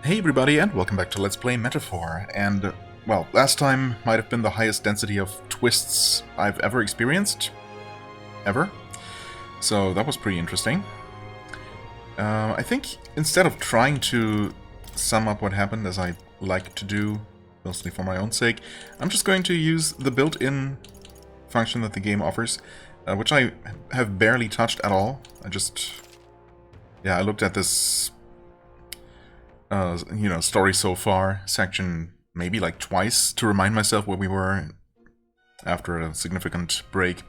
Hey everybody, and welcome back to Let's Play Metaphor. And, well, last time might have been the highest density of twists I've ever experienced. Ever. So that was pretty interesting. I think instead of trying to sum up what happened, as I like to do, mostly for my own sake, I'm just going to use the built-in function that the game offers, which I have barely touched at all. I looked at this story so far section maybe like twice to remind myself where we were after a significant break.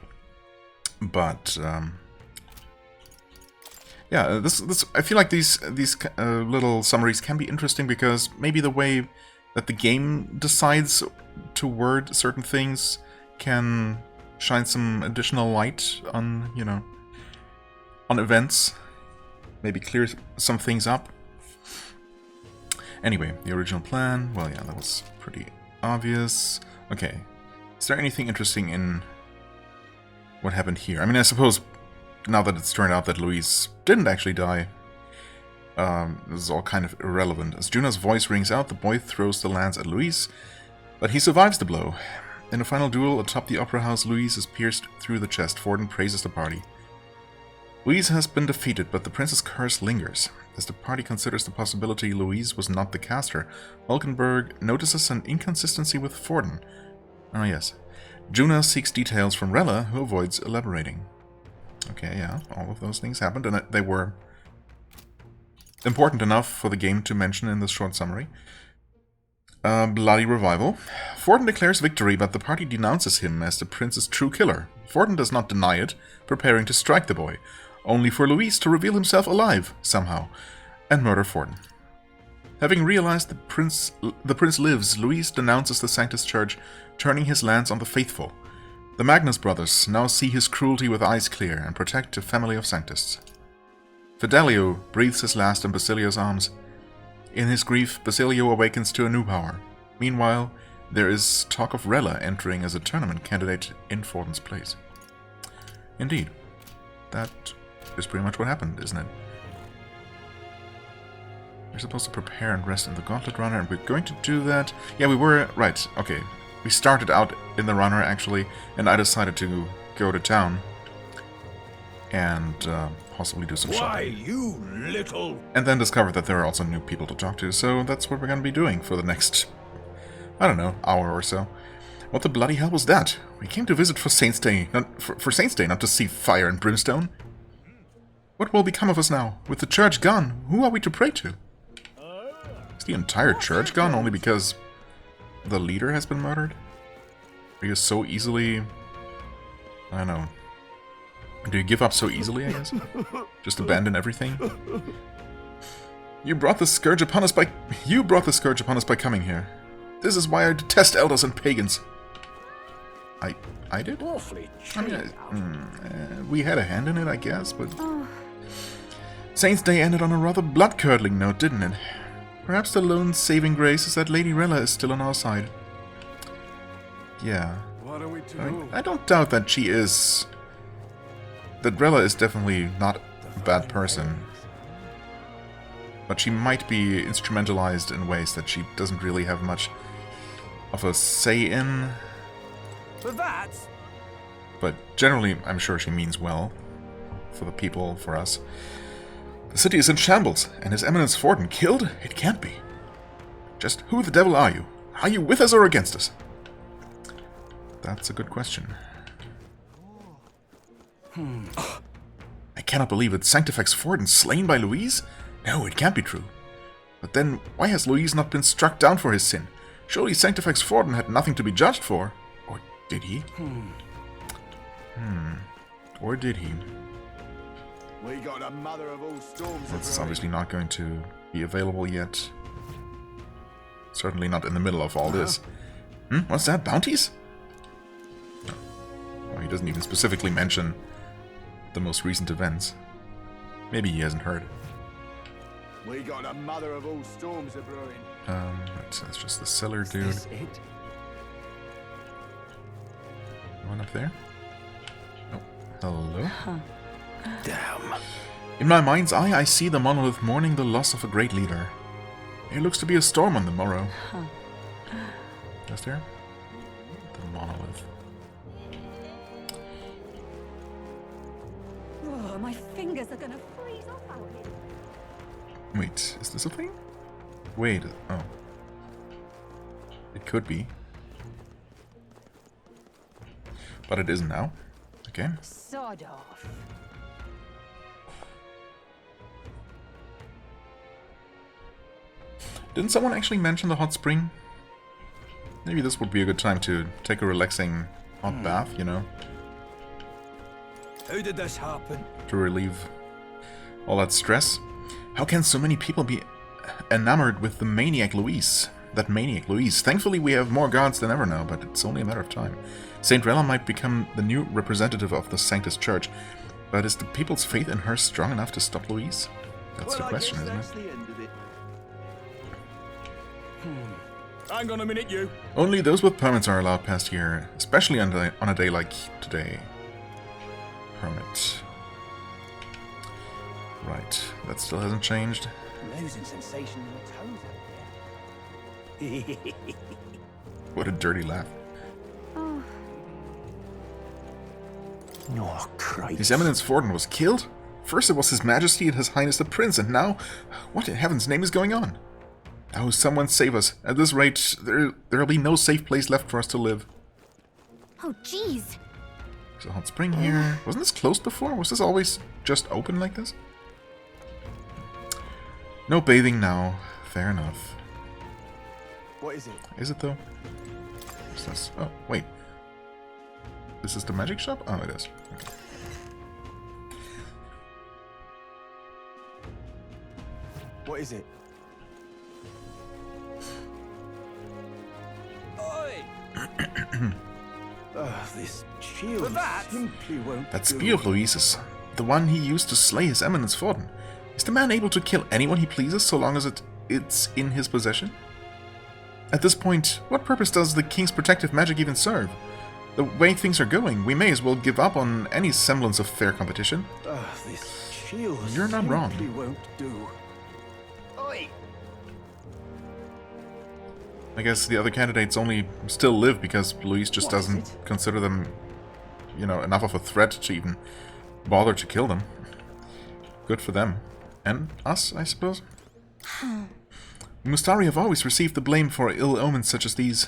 But this I feel like these little summaries can be interesting because maybe the way that the game decides to word certain things can shine some additional light on, on events, maybe clear some things up. Anyway, the original plan, well, yeah, that was pretty obvious. Okay, is there anything interesting in what happened here? I mean, I suppose, now that it's turned out that Louise didn't actually die, this is all kind of irrelevant. As Juna's voice rings out, the boy throws the lance at Louise, but he survives the blow. In a final duel atop the Opera House, Louise is pierced through the chest. Forden praises the party. Louise has been defeated, but the prince's curse lingers. As the party considers the possibility Louise was not the caster, Valkenburg notices an inconsistency with Forden. Oh yes. Juna seeks details from Rella, who avoids elaborating. Okay, yeah, all of those things happened, and they were important enough for the game to mention in this short summary. Bloody revival. Forden declares victory, but the party denounces him as the prince's true killer. Forden does not deny it, preparing to strike the boy, only for Louise to reveal himself alive, somehow, and murder Forden. Having realized the prince lives, Louise denounces the Sanctus Church, turning his lance on the faithful. The Magnus brothers now see his cruelty with eyes clear and protect the family of Sanctus. Fidelio breathes his last in Basilio's arms. In his grief, Basilio awakens to a new power. Meanwhile, there is talk of Rella entering as a tournament candidate in Forden's place. Indeed. That is pretty much what happened, isn't it? We're supposed to prepare and rest in the Gauntlet Runner, and we're going to do that. Yeah, we were... Right, okay. We started out in the Runner, actually, and I decided to go to town and possibly do some shopping. Why, you little... And then discovered that there are also new people to talk to, so that's what we're going to be doing for the next, I don't know, hour or so. What the bloody hell was that? We came to visit for Saints' Day, for Saints' Day, not to see fire and brimstone. What will become of us now? With the church gone, who are we to pray to? Is the entire church gone only because the leader has been murdered? Are you so easily... I don't know. Do you give up so easily, I guess? Just abandon everything? You brought the scourge upon us by coming here. This is why I detest elders and pagans. I did? I mean, we had a hand in it, I guess, but... Saints' Day ended on a rather blood-curdling note, didn't it? Perhaps the lone saving grace is that Lady Rella is still on our side. Yeah. What are we to do? I don't doubt that she is... That Rella is definitely not a bad person. But she might be instrumentalized in ways that she doesn't really have much of a say in. For that? But generally, I'm sure she means well. For the people, for us. The city is in shambles, and His Eminence Forden killed? It can't be. Just who the devil are you? Are you with us or against us? That's a good question. I cannot believe it. Sanctifex Forden slain by Louise? No, it can't be true. But then, why has Louise not been struck down for his sin? Surely Sanctifex Forden had nothing to be judged for. Or did he? Or did he? We got a mother of all storms. That's obviously not going to be available yet. Certainly not in the middle of all this. What's that? Bounties? No. Oh, he doesn't even specifically mention the most recent events. Maybe he hasn't heard. We got a mother of all storms a brewing. That's just the cellar dude. Is this it? One up there? Oh, hello? Huh. Damn. In my mind's eye, I see the monolith mourning the loss of a great leader. It looks to be a storm on the morrow. Is there? The monolith. Oh, my fingers are gonna freeze off out here. Wait, is this a thing? Wait, oh. It could be. But it isn't now. Okay. Sod off. Didn't someone actually mention the hot spring? Maybe this would be a good time to take a relaxing hot bath, you know? How did this happen? To relieve all that stress. How can so many people be enamored with the maniac Louise? That maniac Louise. Thankfully we have more gods than ever now, but it's only a matter of time. Saint Rella might become the new representative of the Sanctus Church, but is the people's faith in her strong enough to stop Louise? That's the question, isn't it? The end of it. Hang on a minute, you. Only those with permits are allowed past here, especially on a day like today. Permit. Right, that still hasn't changed. I'm losing sensation in my toes out there. What a dirty laugh. Oh, Oh, Christ. His Eminence Forden was killed? First it was His Majesty and His Highness the Prince, and now... What in heaven's name is going on? Oh, someone save us. At this rate, there'll be no safe place left for us to live. oh, jeez. There's a hot spring here. Wasn't this closed before? Was this always just open like this? No bathing now. Fair enough. What is it? Is it though? What's this? Oh, wait. This is the magic shop? Oh, it is. Okay. What is it? Oi! This shield simply won't That do. spear of Louise's, the one he used to slay His Eminence Forden. Is the man able to kill anyone he pleases so long as it's in his possession? At this point, what purpose does the king's protective magic even serve? The way things are going, we may as well give up on any semblance of fair competition. This shield You're not wrong. simply won't do. Oi! I guess the other candidates only still live because Louise just What is doesn't it? consider them, you know, enough of a threat to even bother to kill them. Good for them. And us, I suppose? The Mustari have always received the blame for ill omens such as these.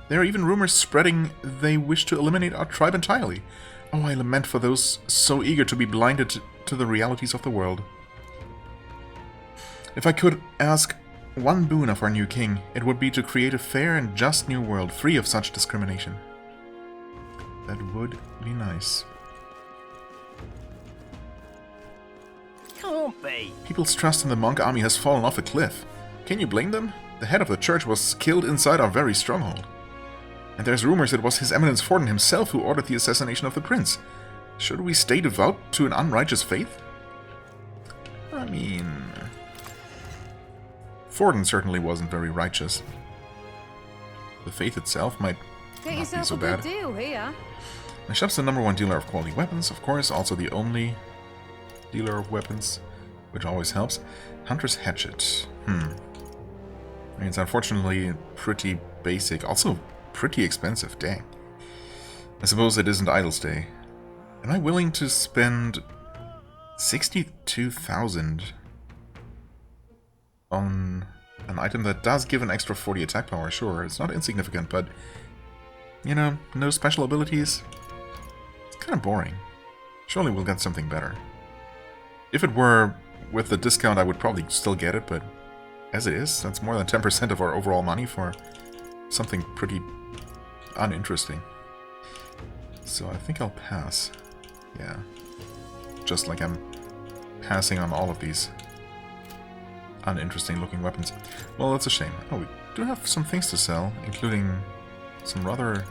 There are even rumors spreading they wish to eliminate our tribe entirely. Oh, I lament for those so eager to be blinded to the realities of the world. If I could ask one boon of our new king, it would be to create a fair and just new world, free of such discrimination. That would be nice. Can't be. People's trust in the monk army has fallen off a cliff. Can you blame them? The head of the church was killed inside our very stronghold. And there's rumors it was His Eminence Forden himself who ordered the assassination of the prince. Should we stay devout to an unrighteous faith? I mean... Forden certainly wasn't very righteous. The faith itself might Get not be yourself so a good bad. deal here. My shop's the #1 dealer of quality weapons, of course, also the only dealer of weapons, which always helps. Hunter's Hatchet. I mean, it's unfortunately pretty basic, also pretty expensive, dang. I suppose it isn't Idle's Day. Am I willing to spend 62,000 on an item that does give an extra 40 attack power? Sure, it's not insignificant, but, you know, no special abilities. It's kind of boring. Surely we'll get something better. If it were with the discount, I would probably still get it, but as it is, that's more than 10% of our overall money for something pretty uninteresting. So I think I'll pass. Yeah. Just like I'm passing on all of these uninteresting looking weapons. Well, that's a shame. Oh, we do have some things to sell, including some rather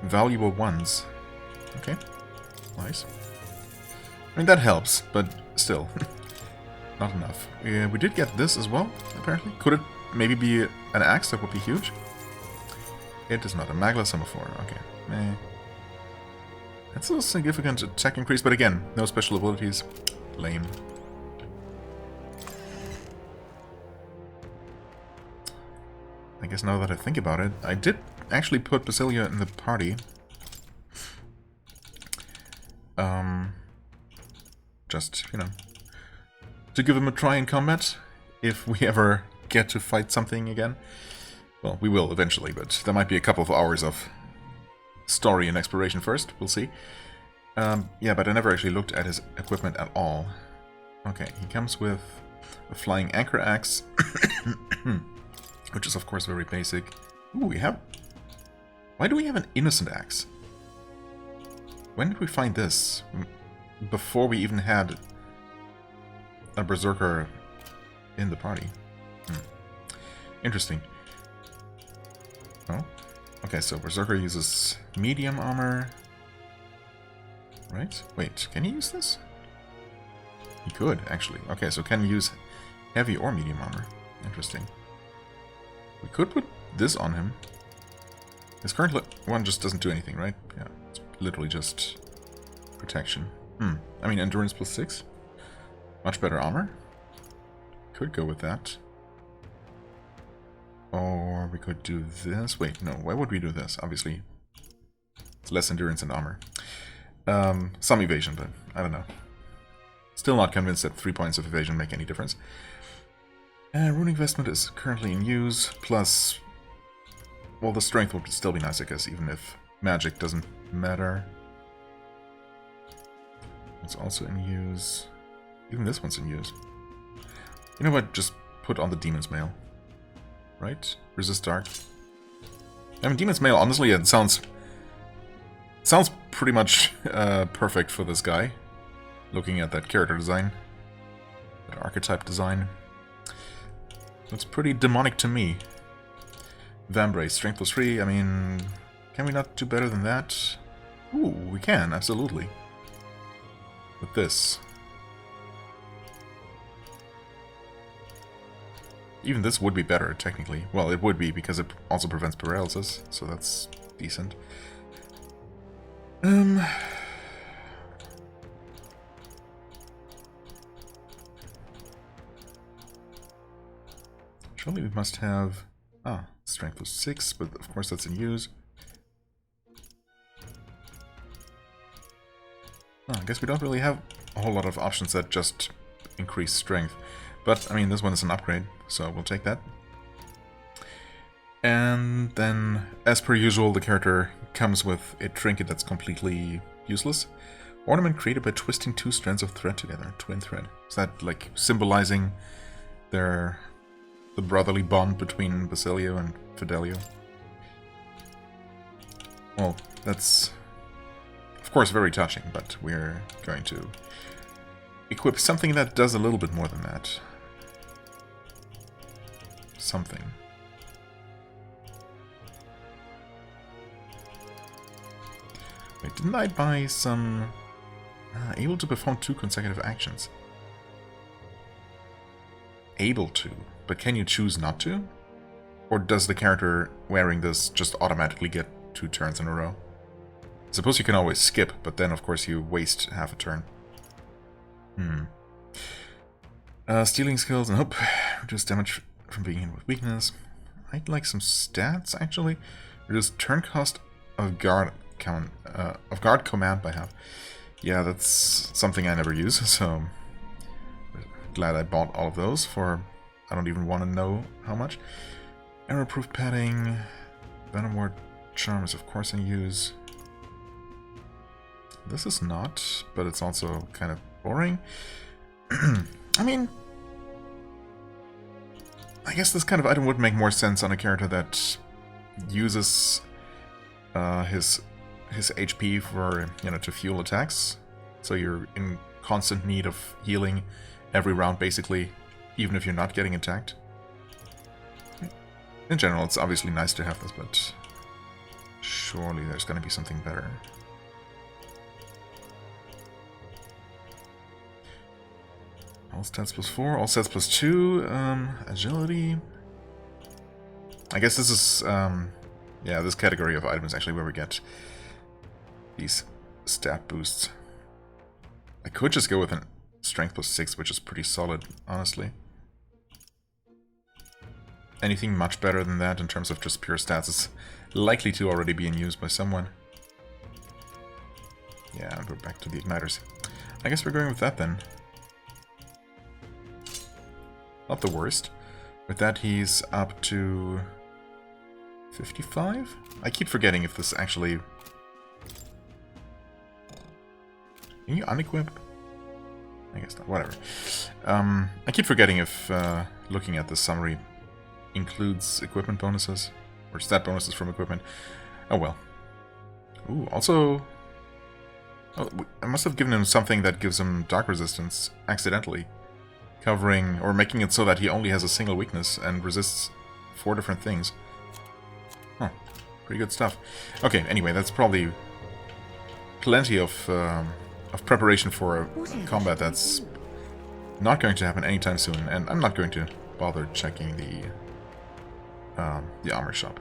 valuable ones. Okay. Nice. I mean, that helps, but still. Not enough. We did get this as well, apparently. Could it maybe be an axe? That would be huge. It is not. A Magla Semaphore. Okay. Meh. That's a significant attack increase, but again, no special abilities. Lame. I guess now that I think about it, I did actually put Basilia in the party. Just, you know, to give him a try in combat, if we ever get to fight something again. Well, we will eventually, but there might be a couple of hours of story and exploration first, we'll see. Yeah, but I never actually looked at his equipment at all. Okay, he comes with a flying anchor axe, which is of course very basic. Ooh, we have... Why do we have an innocent axe? When did we find this? Before we even had a berserker in the party. Interesting. Oh, okay, so berserker uses medium armor. Right? Wait, can he use this? He could, actually. Okay, so can use heavy or medium armor. Interesting. We could put this on him. His current one just doesn't do anything, right? Yeah, it's literally just protection. I mean, endurance plus 6. Much better armor. Could go with that. Or we could do this. Wait, no, why would we do this? Obviously, it's less endurance and armor. Some evasion, but I don't know. Still not convinced that 3 points of evasion make any difference. Runic Vestment is currently in use, plus... Well, the strength would still be nice, I guess, even if magic doesn't matter. It's also in use. Even this one's in use. You know what? Just put on the Demon's Mail. Right? Resist Dark. I mean, Demon's Mail, honestly, it sounds pretty much perfect for this guy. Looking at that character design. That archetype design. Looks pretty demonic to me. Vambrace, strength plus 3, I mean... Can we not do better than that? Ooh, we can, absolutely. With this. Even this would be better, technically. Well, it would be, because it also prevents paralysis, so that's decent. Surely we must have... strength plus 6, but of course that's in use. I guess we don't really have a whole lot of options that just increase strength. But, I mean, this one is an upgrade, so we'll take that. And then, as per usual, the character comes with a trinket that's completely useless. Ornament created by twisting 2 strands of thread together, twin thread. Is that, like, symbolizing the brotherly bond between Basilio and Fidelio? Well, that's... of course, very touching, but we're going to equip something that does a little bit more than that. Something. Wait, didn't I buy some... able to perform 2 consecutive actions? Able to, but can you choose not to? Or does the character wearing this just automatically get 2 turns in a row? I suppose you can always skip, but then of course you waste half a turn. Stealing skills and hope. Reduce damage from being hit with weakness. I'd like some stats, actually. Reduce turn cost of guard command by half. Yeah, that's something I never use, so... glad I bought all of those for... I don't even want to know how much. Arrow-proof padding. Venom Ward Charm is of course in use. This is not, but it's also kind of boring. I mean... I guess this kind of item would make more sense on a character that uses his HP for, you know, to fuel attacks. So you're in constant need of healing every round, basically, even if you're not getting attacked. In general, it's obviously nice to have this, but surely there's going to be something better. All stats plus 4, all stats plus 2, agility. I guess this is, yeah, this category of item is actually where we get these stat boosts. I could just go with a strength plus 6, which is pretty solid, honestly. anything much better than that in terms of just pure stats is likely to already be in use by someone. Yeah, we're back to the igniters. I guess we're going with that then. Not the worst. With that, he's up to 55? I keep forgetting if this actually... Can you unequip? I guess not. Whatever. I keep forgetting if looking at the summary includes equipment bonuses. Or stat bonuses from equipment. Oh well. Ooh, also... Oh, I must have given him something that gives him dark resistance accidentally. Covering, or making it so that he only has a single weakness and resists 4 different things. Huh. Pretty good stuff. Okay, anyway, that's probably plenty of preparation for a combat that's not going to happen anytime soon, and I'm not going to bother checking the armor shop.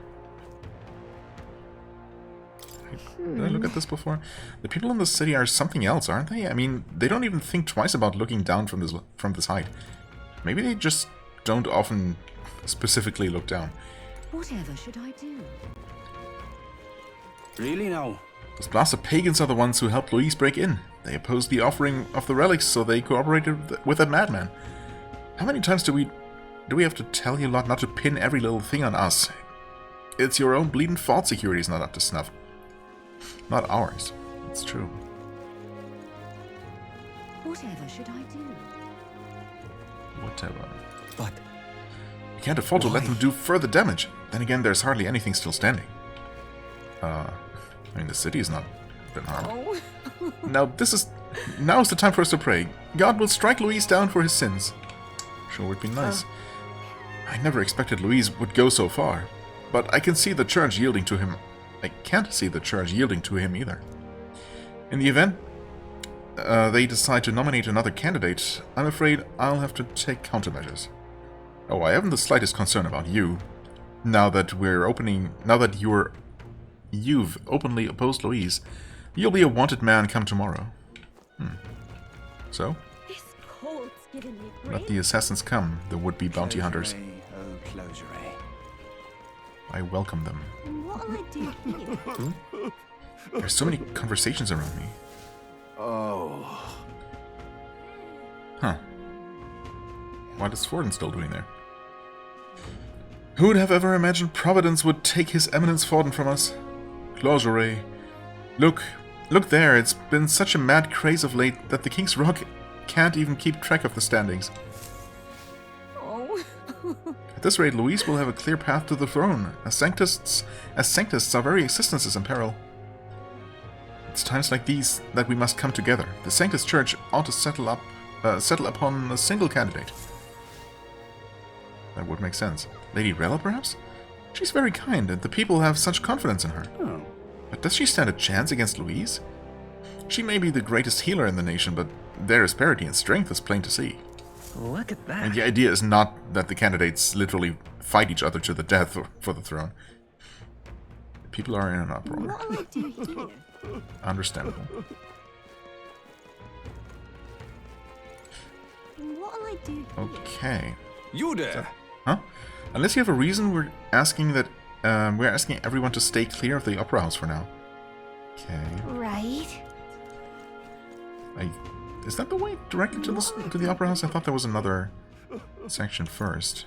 Did I look at this before? The people in the city are something else, aren't they? I mean, they don't even think twice about looking down from this height. Maybe they just don't often specifically look down. Whatever should I do? Really now? Those blasted pagans are the ones who helped Louise break in. They opposed the offering of the relics, so they cooperated with that madman. How many times do we have to tell you lot not to pin every little thing on us? It's your own bleeding fault security's not up to snuff. Not ours. It's true. Whatever should I do? Whatever. But We can't afford to let them do further damage. Then again, there's hardly anything still standing. I mean, the city has not been harmed. Oh. Now is the time for us to pray. God will strike Louise down for his sins. Sure would be nice. I never expected Louise would go so far. But I can see the church yielding to him. I can't see the church yielding to him either. In the event they decide to nominate another candidate, I'm afraid I'll have to take countermeasures. Oh, I haven't the slightest concern about you. Now that you've openly opposed Louise, you'll be a wanted man come tomorrow. So? This cold's giving me Let the assassins come, the would-be bounty hunters. Oh, closure. I welcome them. What'll I do here? There's so many conversations around me. Oh. Huh. What is Forden still doing there? Who would have ever imagined Providence would take His Eminence Forden from us? Closure. Look there, it's been such a mad craze of late that the King's Rock can't even keep track of the standings. Oh. At this rate, Louise will have a clear path to the throne, as sanctists our very existence is in peril. It's times like these that we must come together. The Sanctus Church ought to settle upon a single candidate. That would make sense. Lady Rella, perhaps? She's very kind, and the people have such confidence in her. Oh. But does she stand a chance against Louise? She may be the greatest healer in the nation, but their disparity in strength is plain to see. Look at that. And the idea is not that the candidates literally fight each other to the death for the throne. People are in an uproar. What'll I do here? Understandable. What'll I do here? Okay. You there? Huh? Unless you have a reason, we're asking everyone to stay clear of the opera house for now. Okay. Right. Is that the way directly to the opera house? I thought there was another section first.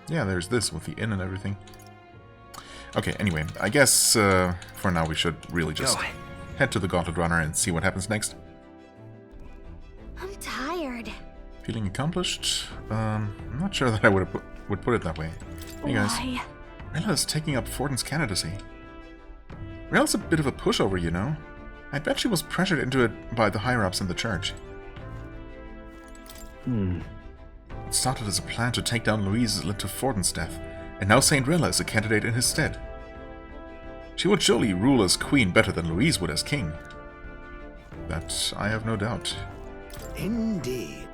Yeah, there's this with the inn and everything. Okay, anyway, I guess for now we should really just head to the Gauntlet Runner and see what happens next. I'm tired. Feeling accomplished? I'm not sure that I would put it that way. Hey guys, Why? Rella is taking up Forden's candidacy. Rella's a bit of a pushover, you know. I bet she was pressured into it by the higher-ups in the church. It started as a plan to take down Louise led to Forden's death, and now Saint Rella is a candidate in his stead. She would surely rule as queen better than Louise would as king. That I have no doubt. Indeed.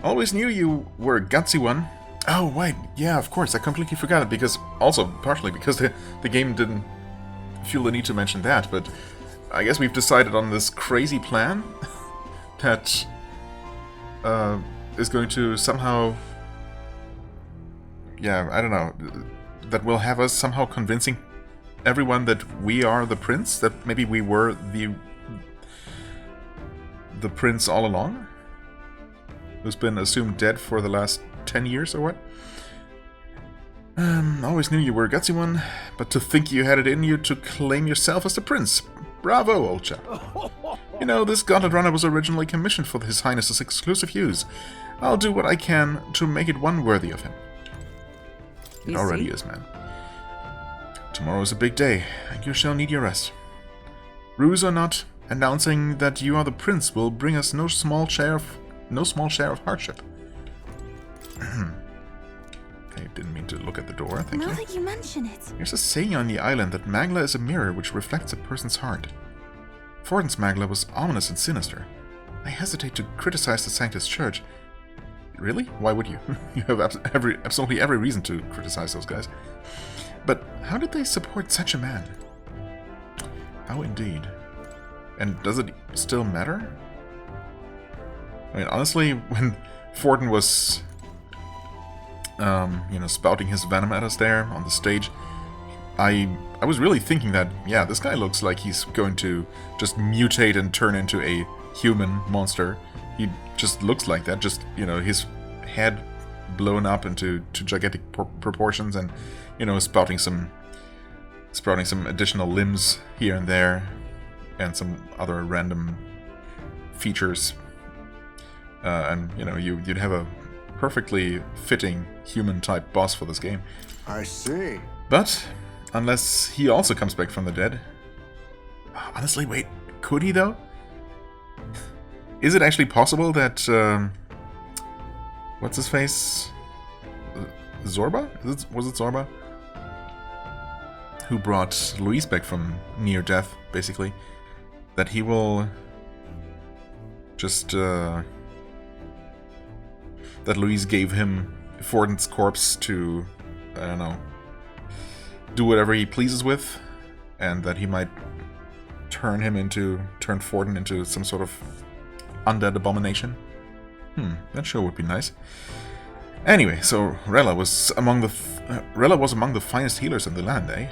Always knew you were a gutsy one. Oh, wait, yeah, of course, I completely forgot it, because, also, partially because the game didn't feel the need to mention that, but I guess we've decided on this crazy plan that is going to somehow... Yeah, I don't know. That will have us somehow convincing everyone that we are the prince? That maybe we were the prince all along? Who's been assumed dead for the last 10 years or what? Always knew you were a gutsy one, but to think you had it in you to claim yourself as the prince. Bravo, old chap. You know, this gauntlet runner was originally commissioned for His Highness's exclusive use. I'll do what I can to make it one worthy of him. It already is, man. Tomorrow is a big day, and you shall need your rest. Ruse or not, announcing that you are the prince will bring us no small share of hardship. I didn't mean to look at the door, thank you. Now that you mention it. There's a saying on the island that Magla is a mirror which reflects a person's heart. Fortin's Magla was ominous and sinister. I hesitate to criticize the Sanctus Church. Really? Why would you? You have absolutely every reason to criticize those guys. But how did they support such a man? How indeed. And does it still matter? I mean, honestly, when Fortin was, spouting his venom at us there on the stage, I was really thinking that, yeah, this guy looks like he's going to just mutate and turn into a human monster. He just looks like that, just, his head blown up into gigantic proportions and, sprouting some additional limbs here and there and some other random features. And, you'd have a perfectly fitting human-type boss for this game. I see. But, unless he also comes back from the dead... Honestly, wait, could he, though? Is it actually possible that... what's his face? Zorba? Was it Zorba? Who brought Louise back from near death, basically. That he will... just, that Louise gave him Fortin's corpse to, I don't know, do whatever he pleases with, and that he might turn Fortin into some sort of undead abomination. That sure would be nice. Anyway, so Rella was among the finest healers in the land, eh?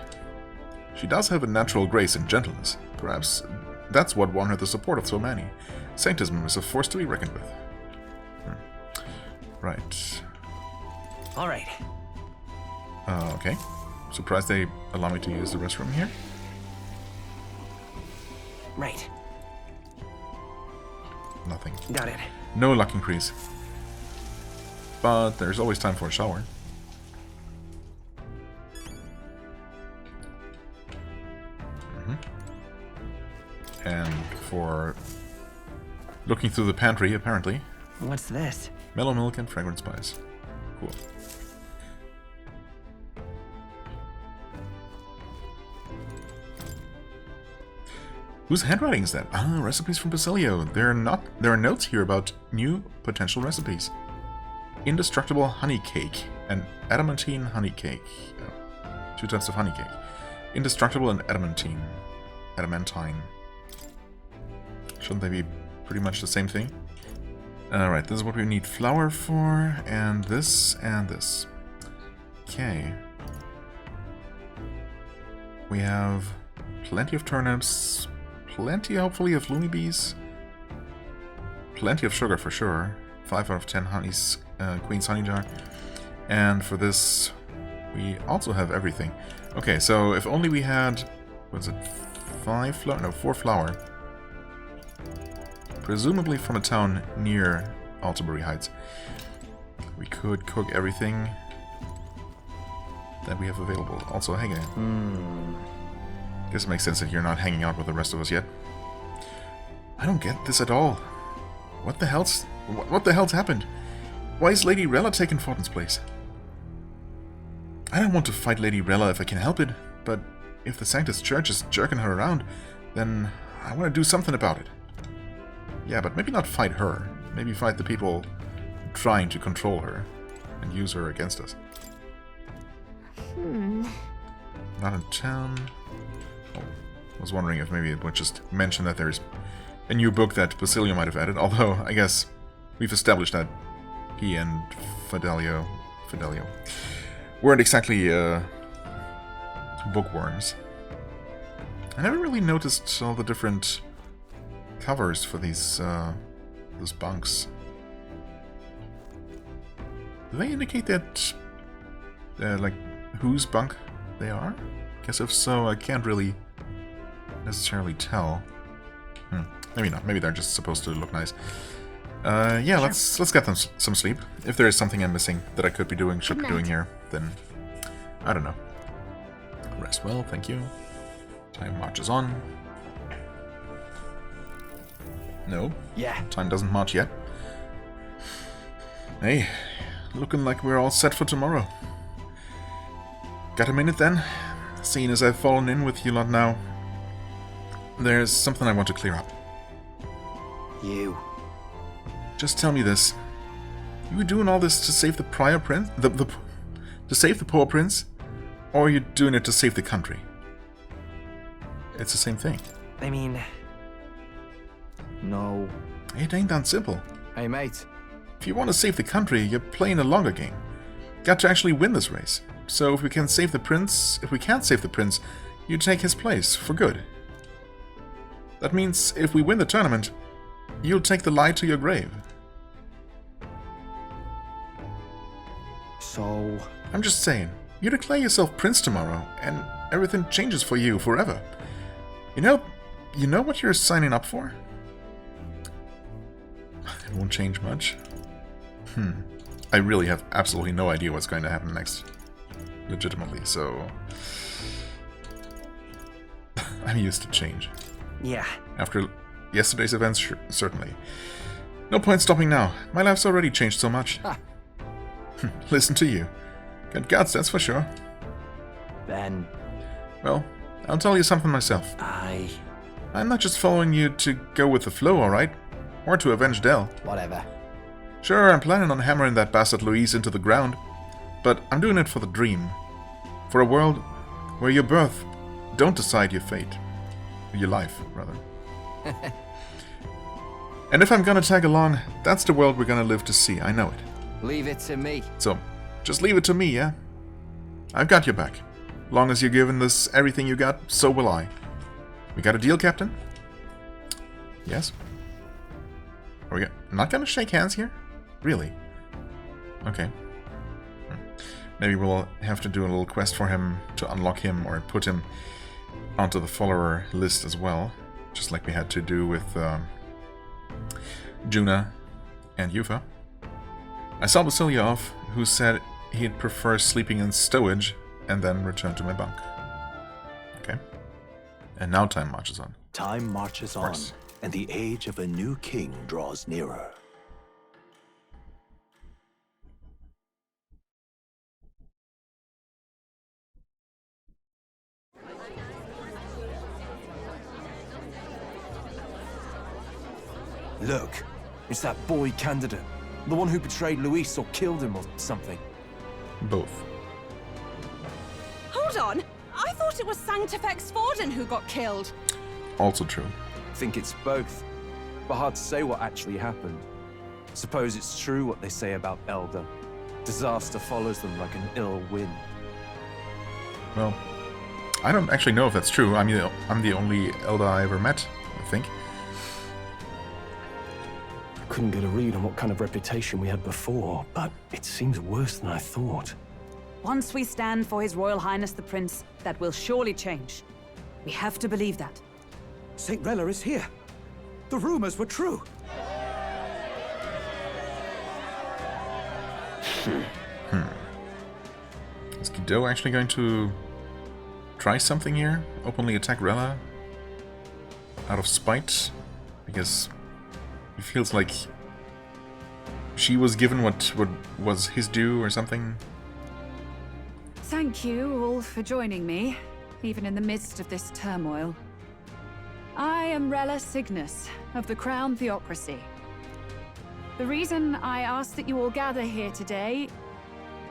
She does have a natural grace and gentleness. Perhaps that's what won her the support of so many. Sanctism is a force to be reckoned with. Right. All right. Okay. Surprised they allow me to use the restroom here. Right. Nothing. Got it. No luck increase. But there's always time for a shower. And for looking through the pantry, apparently. What's this? Mellow milk and fragrant spice. Cool. Whose handwriting is that? Ah, recipes from Basilio. There are notes here about new potential recipes. Indestructible honey cake and adamantine honey cake. Oh, 2 types of honey cake. Indestructible and adamantine. Adamantine. Shouldn't they be pretty much the same thing? Alright, this is what we need flour for, and this, and this. Okay. We have plenty of turnips, plenty, hopefully, of loony bees, plenty of sugar for sure, 5 out of 10 honeys, Queen's honey jar, and for this, we also have everything. Okay, so if only we had, was it 5 flour? No, 4 flour. Presumably from a town near Alterbury Heights. We could cook everything that we have available. Also, hey guys. Guess it makes sense that you're not hanging out with the rest of us yet. I don't get this at all. What the hell's happened? Why is Lady Rella taking Fortin's place? I don't want to fight Lady Rella if I can help it, but if the Sanctus Church is jerking her around, then I want to do something about it. Yeah, but maybe not fight her. Maybe fight the people trying to control her and use her against us. Not in town. Oh, I was wondering if maybe it would just mention that there's a new book that Basilio might have added, although I guess we've established that he and Fidelio weren't exactly bookworms. I never really noticed all the different covers for these bunks. Do they indicate that, like, whose bunk they are? Guess if so, I can't really necessarily tell. Maybe not. Maybe they're just supposed to look nice. Yeah, sure. Let's get them some sleep. If there is something I'm missing that I could be doing, should be doing here, then I don't know. Rest well, thank you. Time marches on. No. Yeah. Time doesn't march yet. Hey, looking like we're all set for tomorrow. Got a minute then? Seeing as I've fallen in with you lot now, there's something I want to clear up. You. Just tell me this. You were doing all this to save the prior prince? To save the poor prince? Or are you doing it to save the country? It's the same thing. I mean... No. It ain't that simple. Hey, mate. If you want to save the country, you're playing a longer game. Got to actually win this race. So if we can't save the prince, you take his place, for good. That means if we win the tournament, you'll take the lie to your grave. So... I'm just saying, you declare yourself prince tomorrow, and everything changes for you forever. You know what you're signing up for? It won't change much. I really have absolutely no idea what's going to happen next. Legitimately, so... I'm used to change. Yeah. After yesterday's events, certainly. No point stopping now. My life's already changed so much. Listen to you. Got guts, that's for sure. Then... Well, I'll tell you something myself. I'm not just following you to go with the flow, alright? Or to avenge Del. Whatever. Sure, I'm planning on hammering that bastard Louise into the ground, but I'm doing it for the dream. For a world where your birth don't decide your fate. Your life, rather. And if I'm gonna tag along, that's the world we're gonna live to see, I know it. Leave it to me. So, just leave it to me, yeah? I've got your back. Long as you're giving this everything you got, so will I. We got a deal, Captain? Yes? Are we not gonna shake hands here? Really? Okay. Maybe we'll have to do a little quest for him to unlock him or put him onto the follower list as well. Just like we had to do with Juna and Yufa. I saw Basilia off, who said he'd prefer sleeping in stowage and then return to my bunk. Okay. And now time marches on. Time marches on, and the age of a new king draws nearer. Look, it's that boy candidate. The one who betrayed Luis or killed him or something. Both. Hold on! I thought it was Sanctifex Forden who got killed. Also true. Think it's both. But hard to say what actually happened. Suppose it's true what they say about Elder. Disaster follows them like an ill wind. Well, I don't actually know if that's true. I mean, I'm the only Elder I ever met, I think. Couldn't get a read on what kind of reputation we had before, but it seems worse than I thought. Once we stand for His Royal Highness the Prince, that will surely change. We have to believe that. St. Rella is here. The rumors were true. Is Guido actually going to try something here? Openly attack Rella? Out of spite? Because it feels like she was given what was his due or something. Thank you all for joining me, even in the midst of this turmoil. I am Rella Cygnus, of the Crown Theocracy. The reason I ask that you all gather here today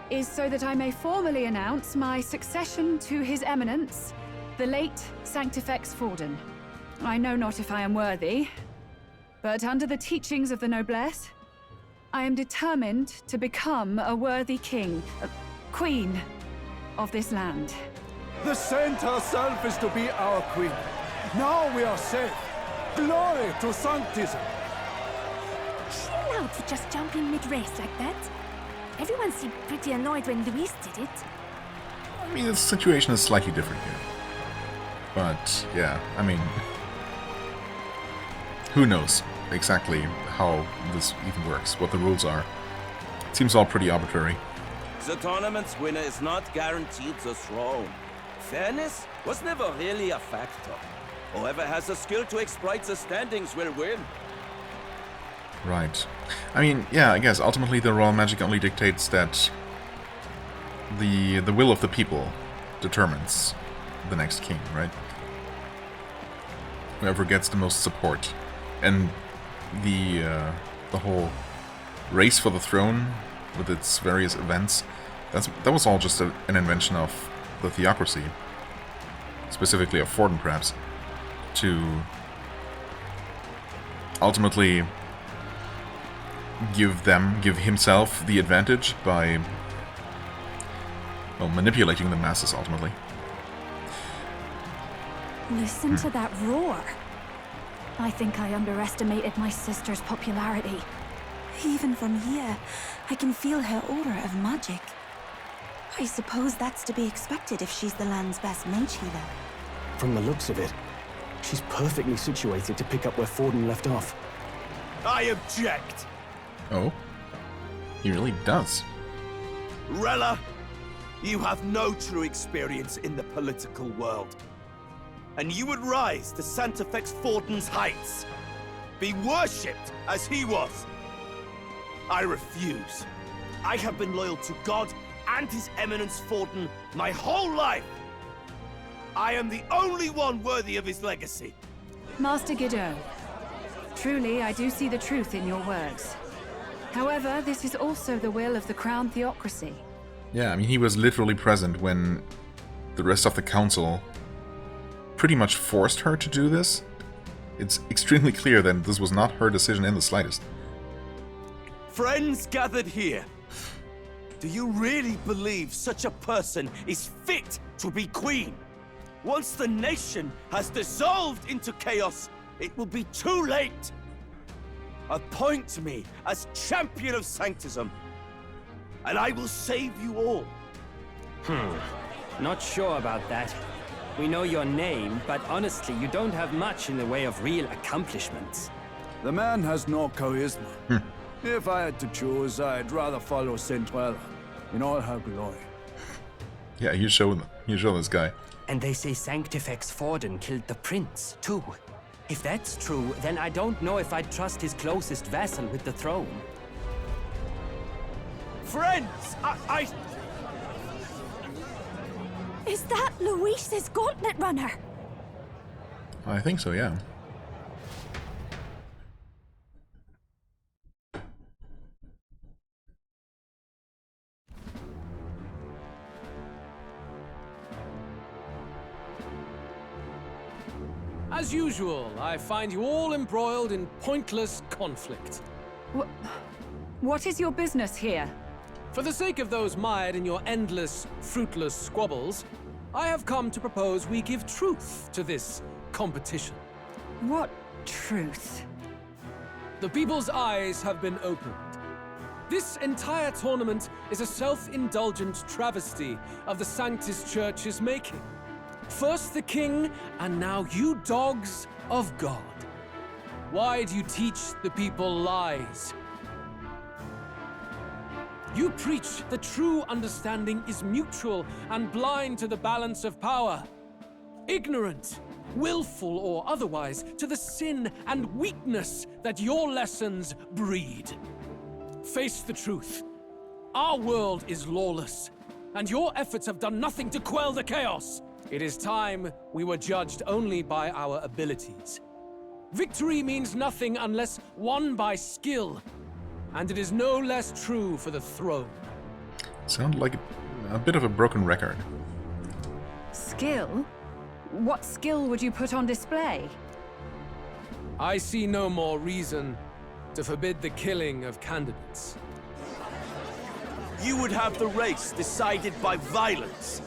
is so that I may formally announce my succession to His Eminence, the late Sanctifex Forden. I know not if I am worthy, but under the teachings of the noblesse, I am determined to become a worthy king, queen of this land. The saint herself is to be our queen. Now we are safe. Glory to sanctism. Is she allowed to just jump in mid-race like that? Everyone seemed pretty annoyed when Luis did it. I mean, the situation is slightly different here. But, yeah, I mean... who knows exactly how this even works, what the rules are. It seems all pretty arbitrary. The tournament's winner is not guaranteed the throne. Fairness was never really a factor. Whoever has the skill to exploit the standings will win. Right. I mean, yeah, I guess ultimately the royal magic only dictates that the will of the people determines the next king, right? Whoever gets the most support. And the whole race for the throne with its various events, that was all just an invention of the theocracy, specifically of Forden perhaps, to ultimately give himself the advantage by, well, manipulating the masses ultimately. Listen to that roar. I think I underestimated my sister's popularity. Even from here, I can feel her aura of magic. I suppose that's to be expected if she's the land's best mage healer. From the looks of it, she's perfectly situated to pick up where Forden left off. I object. Oh? He really does. Rella, you have no true experience in the political world. And you would rise to Santefex Forden's heights. Be worshipped as he was. I refuse. I have been loyal to God and His Eminence Forden my whole life. I am the only one worthy of his legacy. Master Guido, truly I do see the truth in your words. However, this is also the will of the Crown Theocracy. Yeah, I mean, he was literally present when the rest of the council pretty much forced her to do this. It's extremely clear that this was not her decision in the slightest. Friends gathered here, do you really believe such a person is fit to be queen? Once the nation has dissolved into chaos, it will be too late. Appoint me as champion of sanctism, and I will save you all. Not sure about that. We know your name, but honestly, you don't have much in the way of real accomplishments. The man has no charisma. If I had to choose, I'd rather follow Centrella in all her glory. Yeah, you show this guy. And they say Sanctifex Forden killed the prince, too. If that's true, then I don't know if I'd trust his closest vassal with the throne. Friends, I... Is that Luis's gauntlet runner? I think so, yeah. As usual, I find you all embroiled in pointless conflict. What is your business here? For the sake of those mired in your endless, fruitless squabbles, I have come to propose we give truth to this competition. What truth? The people's eyes have been opened. This entire tournament is a self-indulgent travesty of the Sanctus Church's making. First the king, and now you dogs of God. Why do you teach the people lies? You preach that true understanding is mutual and blind to the balance of power. Ignorant, willful or otherwise, to the sin and weakness that your lessons breed. Face the truth. Our world is lawless, and your efforts have done nothing to quell the chaos. It is time we were judged only by our abilities. Victory means nothing unless won by skill, and it is no less true for the throne. Sound like a bit of a broken record. Skill? What skill would you put on display? I see no more reason to forbid the killing of candidates. You would have the race decided by violence.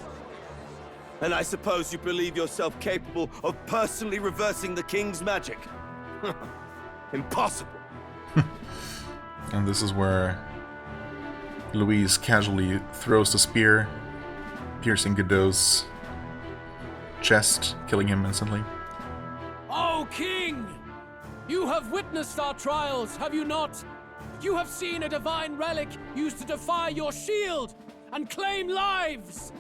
And I suppose you believe yourself capable of personally reversing the king's magic? Impossible. And this is where Louise casually throws the spear, piercing Godot's chest, killing him instantly. Oh, King! You have witnessed our trials, have you not? You have seen a divine relic used to defy your shield and claim lives!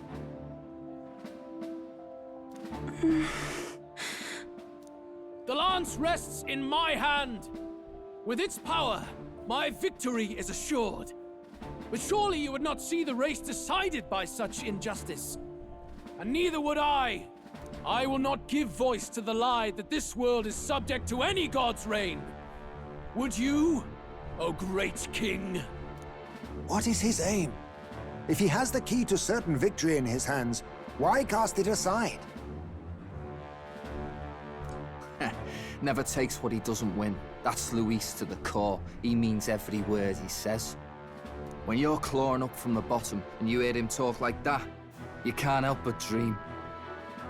The lance rests in my hand. With its power, my victory is assured. But surely you would not see the race decided by such injustice. And neither would I. I will not give voice to the lie that this world is subject to any god's reign. Would you, O great king? What is his aim? If he has the key to certain victory in his hands, why cast it aside? Never takes what he doesn't win. That's Luis to the core. He means every word he says. When you're clawing up from the bottom and you hear him talk like that, you can't help but dream.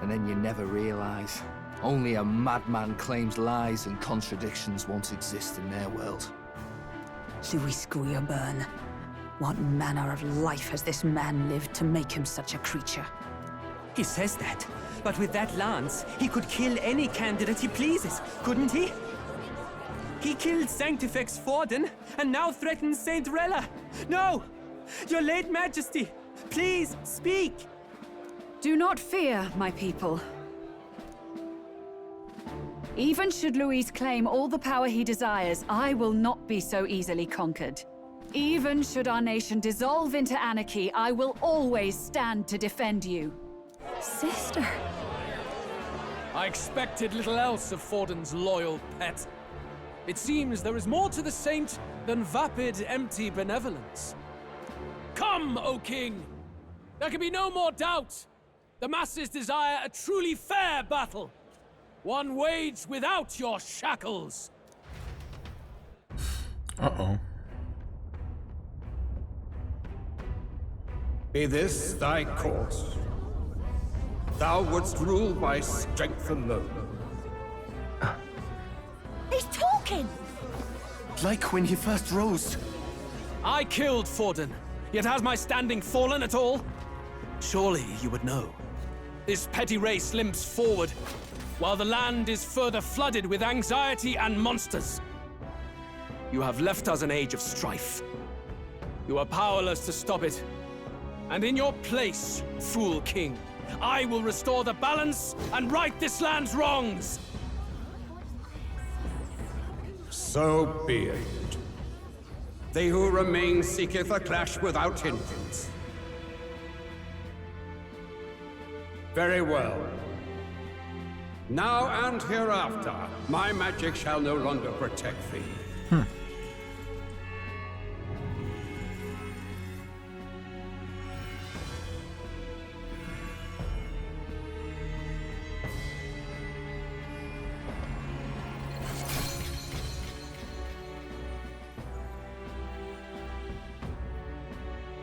And then you never realize. Only a madman claims lies and contradictions won't exist in their world. Luis Guillerburn. What manner of life has this man lived to make him such a creature? He says that, but with that lance, he could kill any candidate he pleases, couldn't he? He killed Sanctifex Forden, and now threatens Saint Rella. No! Your late Majesty, please speak! Do not fear, my people. Even should Luis claim all the power he desires, I will not be so easily conquered. Even should our nation dissolve into anarchy, I will always stand to defend you. Sister. I expected little else of Forden's loyal pet. It seems there is more to the saint than vapid, empty benevolence. Come, O king! There can be no more doubt. The masses desire a truly fair battle. One waged without your shackles. Uh-oh. Be this thy course. Thou wouldst rule by strength alone. He's talking! Like when he first rose. I killed Forden, yet has my standing fallen at all? Surely you would know. This petty race limps forward, while the land is further flooded with anxiety and monsters. You have left us an age of strife. You are powerless to stop it. And in your place, fool king, I will restore the balance and right this land's wrongs! So be it. They who remain seeketh a clash without hindrance. Very well. Now and hereafter, my magic shall no longer protect thee.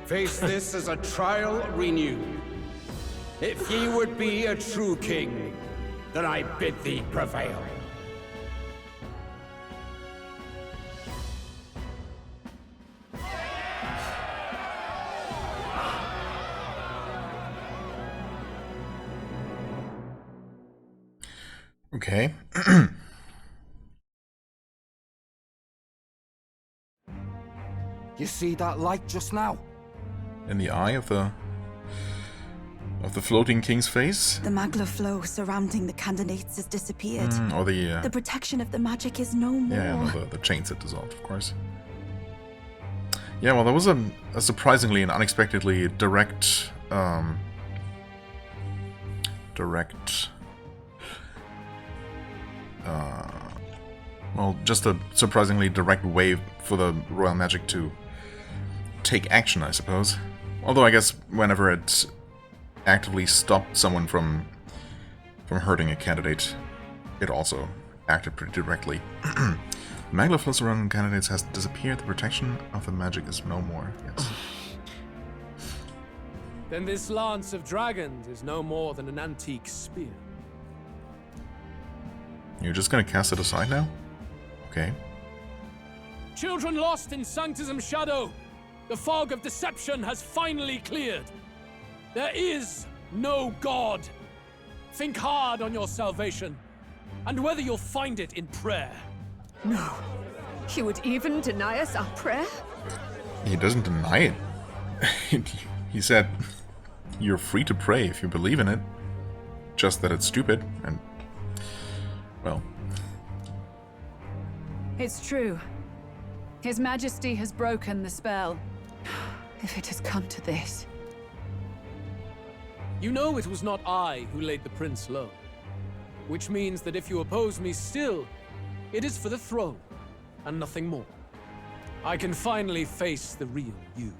Face this as a trial renewed. If ye would be a true king, then I bid thee prevail. Okay. You see that light just now? In the eye of the floating king's face? The magla flow surrounding the candidates has disappeared. Or the... The protection of the magic is no more. Yeah, no, the chains had dissolved, of course. Yeah, well, that was a surprisingly and unexpectedly direct... well, just a surprisingly direct way for the royal magic to take action, I suppose. Although I guess whenever it actively stopped someone from hurting a candidate, it also acted pretty directly. Magla flows around candidates has disappeared. The protection of the magic is no more. Yes. Then this lance of dragons is no more than an antique spear. You're just gonna cast it aside now? Okay. Children lost in Sanctism's shadow! The fog of deception has finally cleared! There is no God! Think hard on your salvation, and whether you'll find it in prayer. No. He would even deny us our prayer? He doesn't deny it. He said, you're free to pray if you believe in it. Just that it's stupid, and... well... It's true. His Majesty has broken the spell. If it has come to this... You know it was not I who laid the prince low. Which means that if you oppose me still, it is for the throne, and nothing more. I can finally face the real you.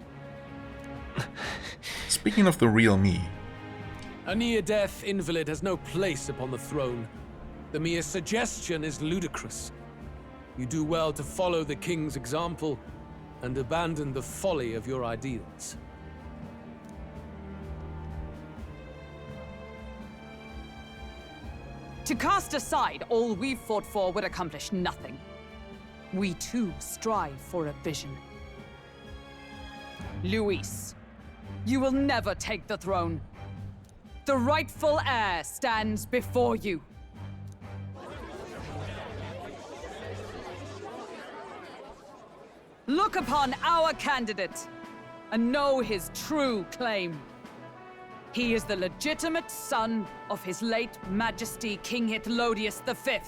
Speaking of the real me... A near-death invalid has no place upon the throne. The mere suggestion is ludicrous. You do well to follow the king's example, and abandon the folly of your ideals. To cast aside all we've fought for would accomplish nothing. We too strive for a vision. Luis, you will never take the throne. The rightful heir stands before you. Look upon our candidate and know his true claim. He is the legitimate son of his late Majesty King Hytlodius V,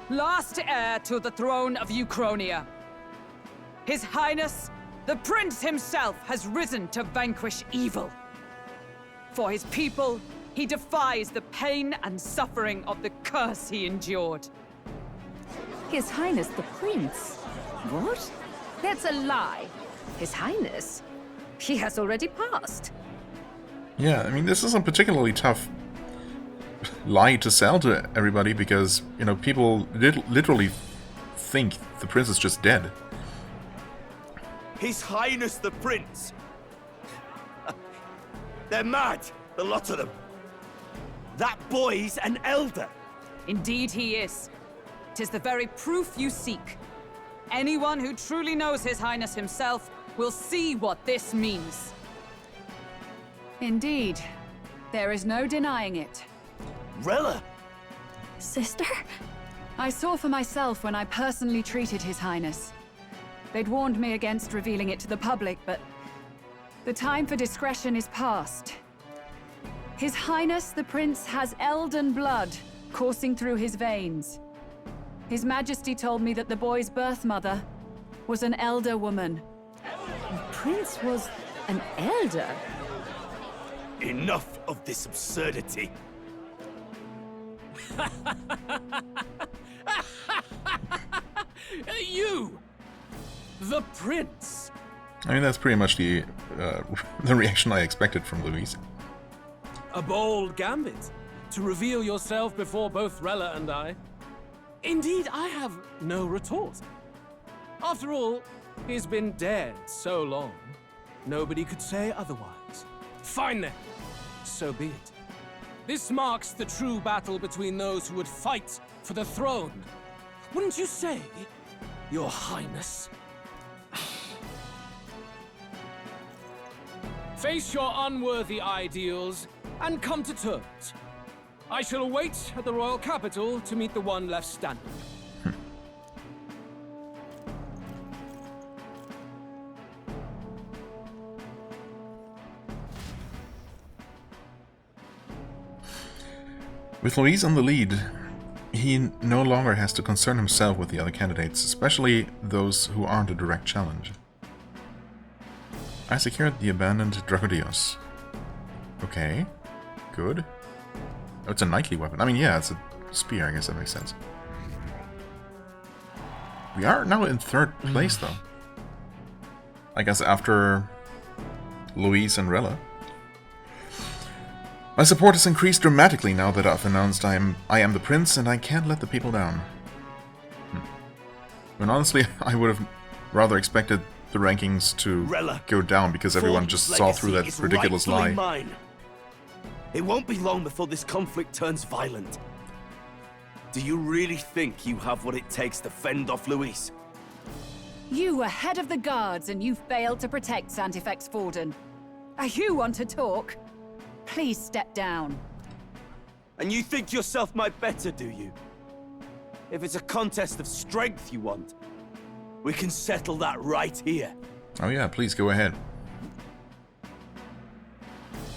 last heir to the throne of Uchronia. His Highness, the Prince himself, has risen to vanquish evil. For his people, he defies the pain and suffering of the curse he endured. His Highness the Prince? What? That's a lie. His Highness? He has already passed. Yeah, I mean, this is a particularly tough lie to sell to everybody because, you know, people literally think the prince is just dead. His Highness the Prince! They're mad, the lot of them. That boy's an elder. Indeed he is. 'Tis the very proof you seek. Anyone who truly knows His Highness himself will see what this means. Indeed. There is no denying it. Rella! Sister? I saw for myself when I personally treated His Highness. They'd warned me against revealing it to the public, but the time for discretion is past. His Highness the Prince has Elden blood coursing through his veins. His Majesty told me that the boy's birth mother was an elder woman. The Prince was an elder? Enough of this absurdity. You! The Prince! I mean, that's pretty much the reaction I expected from Luis. A bold gambit, to reveal yourself before both Rella and I. Indeed, I have no retort. After all, he's been dead so long, nobody could say otherwise. Fine then, so be it. This marks the true battle between those who would fight for the throne. Wouldn't you say, Your Highness? Face your unworthy ideals and come to terms. I shall await at the royal capital to meet the one left standing. With Luis on the lead, he no longer has to concern himself with the other candidates, especially those who aren't a direct challenge. I secured the abandoned Dracodios. Okay, good. Oh, it's a knightly weapon. I mean, yeah, it's a spear, I guess that makes sense. We are now in third place, though. I guess after Luis and Rella. My support has increased dramatically now that I've announced I am the prince and I can't let the people down. And honestly, I would have rather expected the rankings to go down because everyone just saw through that ridiculous lie. Mine. It won't be long before this conflict turns violent. Do you really think you have what it takes to fend off Luis? You were head of the guards and you failed to protect Santifex Forden. You want to talk? Please step down. And you think yourself my better, do you? If it's a contest of strength you want, we can settle that right here. Oh yeah, please go ahead.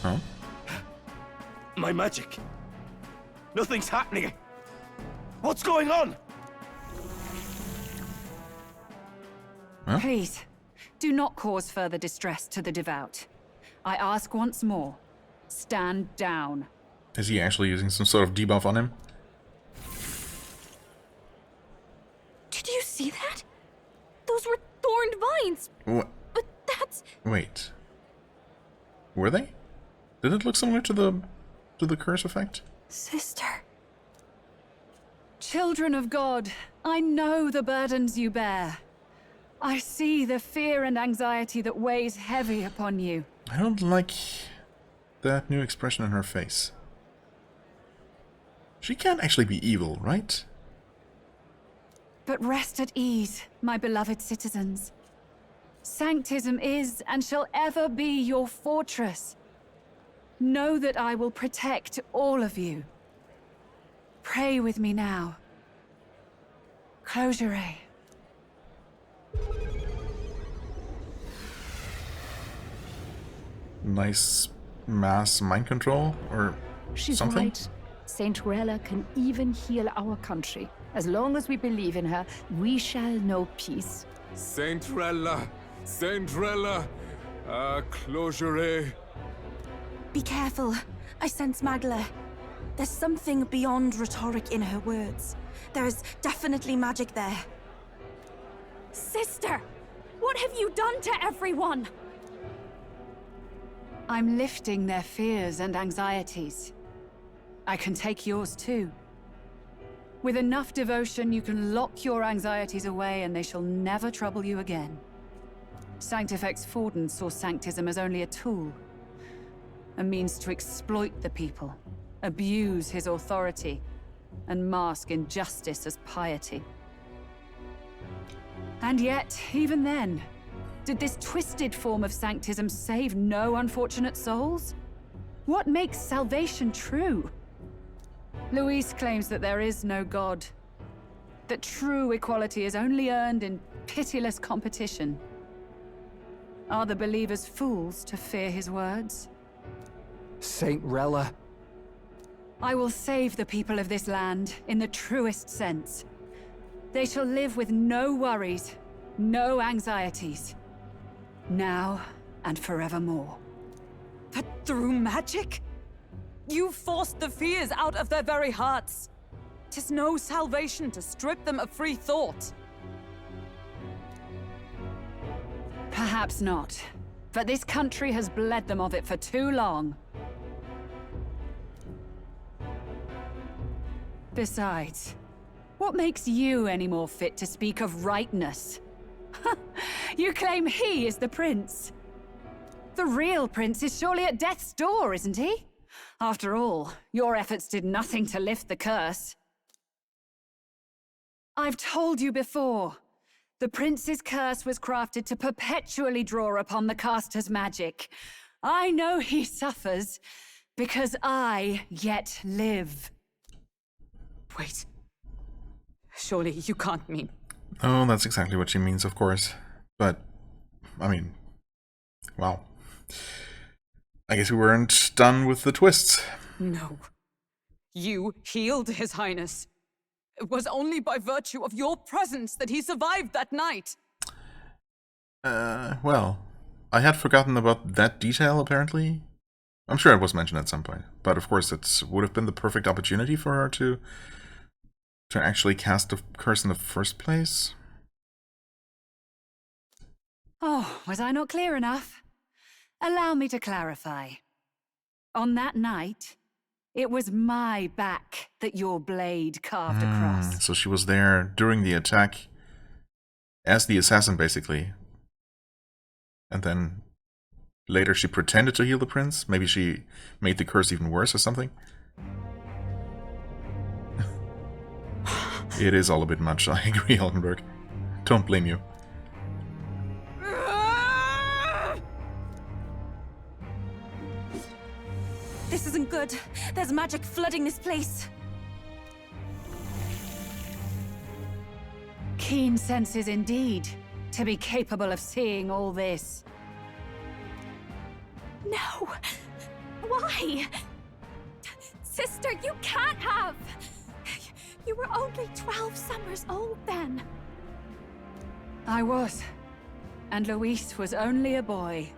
Huh? My magic. Nothing's happening. What's going on? Huh? Please, do not cause further distress to the devout. I ask once more, stand down. Is he actually using some sort of debuff on him? Did you see that? Those were thorned vines. What? But that's... Wait. Were they? Did it look similar to the curse effect? Sister. Children of God, I know the burdens you bear. I see the fear and anxiety that weighs heavy upon you. I don't like that new expression on her face. She can't actually be evil, right? But rest at ease, my beloved citizens. Sanctism is and shall ever be your fortress. Know that I will protect all of you. Pray with me now. Closure. Nice mass mind control or She's something? right. Saint Rella can even heal our country. As long as we believe in her, we shall know peace. Saint Rella! Saint Rella! Closure. Be careful. I sense Magla. There's something beyond rhetoric in her words. There's definitely magic there. Sister! What have you done to everyone? I'm lifting their fears and anxieties. I can take yours too. With enough devotion, you can lock your anxieties away and they shall never trouble you again. Sanctifex Forden saw Sanctism as only a tool. A means to exploit the people, abuse his authority, and mask injustice as piety. And yet, even then, did this twisted form of Sanctism save no unfortunate souls? What makes salvation true? Luis claims that there is no God, that true equality is only earned in pitiless competition. Are the believers fools to fear his words? Saint Rella. I will save the people of this land in the truest sense. They shall live with no worries, no anxieties. Now and forevermore. But through magic? You forced the fears out of their very hearts. 'Tis no salvation to strip them of free thought. Perhaps not. But this country has bled them of it for too long. Besides, what makes you any more fit to speak of rightness? You claim he is the prince. The real prince is surely at death's door, isn't he? After all, your efforts did nothing to lift the curse. I've told you before. The prince's curse was crafted to perpetually draw upon the caster's magic. I know he suffers, because I yet live. Wait. Surely you can't mean... Oh, that's exactly what she means, of course. But, I mean, wow. I guess we weren't done with the twists. No. You healed His Highness. It was only by virtue of your presence that he survived that night. Well, I had forgotten about that detail, apparently. I'm sure it was mentioned at some point. But of course, it would have been the perfect opportunity for her to actually cast the curse in the first place. Oh, was I not clear enough? Allow me to clarify. On that night, it was my back that your blade carved across. So she was there during the attack as the assassin, basically. And then later she pretended to heal the prince. Maybe she made the curse even worse or something. It is all a bit much, I agree, Altenberg. Don't blame you. This isn't good. There's magic flooding this place. Keen senses indeed, to be capable of seeing all this. No! Why? Sister, you can't have! You were only 12 summers old then. I was. And Luis was only a boy.